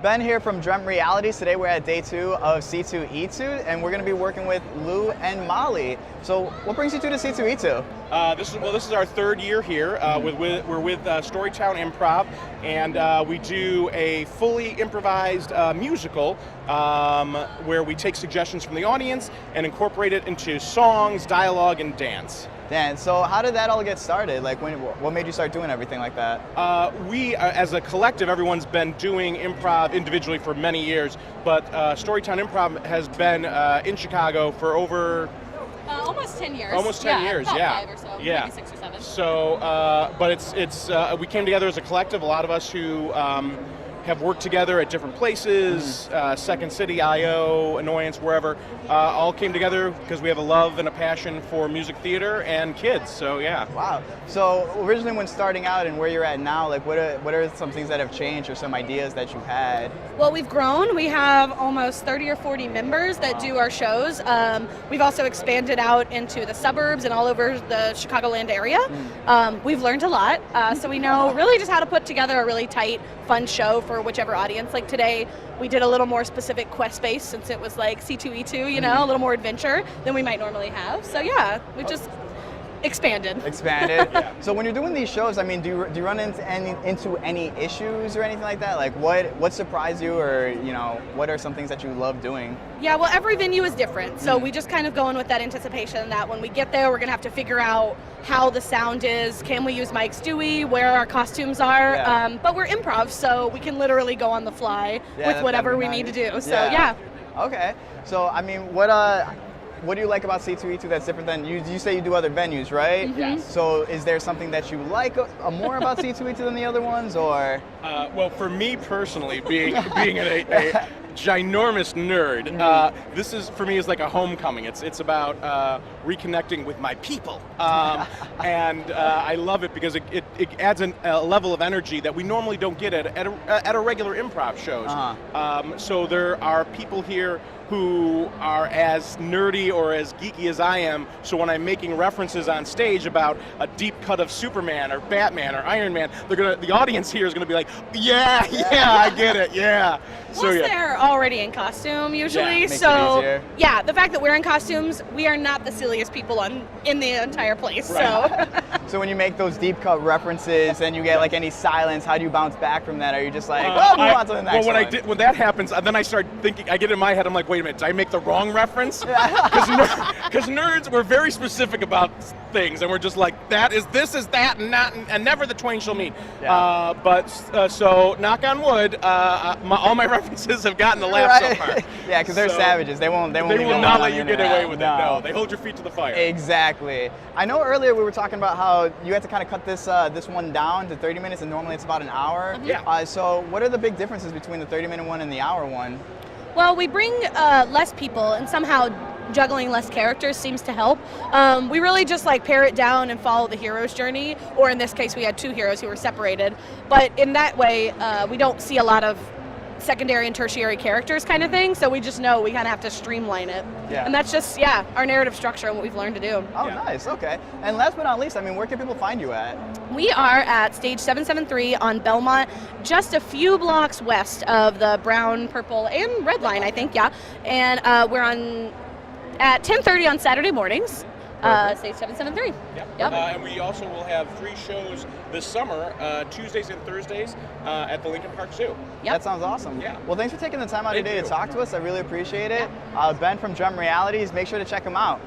Ben here from Dreamt Realities. Today we're at day 2 of C2E2, and we're going to be working with Lou and Molly. So what brings you to the C2E2? This is our 3rd year here. We're with Storytown Improv, and we do a fully improvised musical where we take suggestions from the audience and incorporate it into songs, dialogue, and dance. Dan, so how did that all get started? Like, what made you start doing everything like that? We, as a collective, everyone's been doing improv individually for many years, but Storytown Improv has been in Chicago for over... almost 10 years. Almost 10 years, about yeah. 5 or so, yeah. maybe 6 or 7. So, but we came together as a collective. A lot of us who have worked together at different places, Second City, I.O., Annoyance, wherever, all came together because we have a love and a passion for music theater and kids, so yeah. Wow. So originally when starting out and where you're at now, like what are some things that have changed or some ideas that you've had? Well, we've grown. We have almost 30 or 40 members that do our shows. We've also expanded out into the suburbs and all over the Chicagoland area. We've learned a lot, so we know really just how to put together a really tight, fun show for whichever audience. Like today, we did a little more specific quest-based since it was like C2E2, you know, a little more adventure than we might normally have. So yeah, we just expanded. Yeah. So when you're doing these shows, I mean, do you run into any issues or anything like that? Like what surprised you, or you know, what are some things that you love doing? Yeah, well, every venue is different, so we just kind of go in with that anticipation that when we get there, we're gonna have to figure out how the sound is. Can we use mics? Do we? Where our costumes are? Yeah. But we're improv, so we can literally go on the fly with whatever we need to do. So yeah. Okay. So I mean, what do you like about C2E2 that's different than you say you do other venues, right? Yes. So is there something that you like more about C2E2 than the other ones, or? Well, for me personally, being a ginormous nerd, this is for me is like a homecoming. It's about reconnecting with my people, and I love it because it adds a level of energy that we normally don't get at a regular improv shows. So there are people here who are as nerdy or as geeky as I am, so when I'm making references on stage about a deep cut of Superman or Batman or Iron Man, the audience here is gonna be like, yeah, I get it, yeah. Plus, they're already in costume usually, so yeah, the fact that we're in costumes, we are not the silliest people in the entire place. Right. So when you make those deep cut references and you get like any silence, how do you bounce back from that? Are you just like, move on to the next one? When that happens, then I start thinking, I get in my head, I'm like, wait a minute, did I make the wrong reference? Because nerds, we're very specific about things, and we're just like, this is that, and never the twain shall meet. Yeah. So knock on wood, all my references have gotten the laugh so far. Yeah, because they're savages. They won't not let you get away with it. No, they hold your feet to the fire. Exactly. I know earlier we were talking about how you had to kind of cut this one down to 30 minutes, and normally it's about an hour. Yeah. So what are the big differences between the 30-minute one and the hour one? Well, we bring less people, and somehow juggling less characters seems to help. We really just like pare it down and follow the hero's journey, or in this case we had 2 heroes who were separated, but in that way we don't see a lot of secondary and tertiary characters kind of thing, so we just know we kind of have to streamline it. Yeah. And that's just, our narrative structure and what we've learned to do. Oh, nice, okay. And last but not least, I mean, where can people find you at? We are at stage 773 on Belmont, just a few blocks west of the brown, purple, and red line, I think, And we're on at 10:30 on Saturday mornings. Stage 773. Yep. And we also will have 3 shows this summer, Tuesdays and Thursdays at the Lincoln Park Zoo. That sounds awesome. Yeah. Well, thanks for taking the time out today to talk to us. I really appreciate it. Ben from Dreamt Realities, make sure to check him out.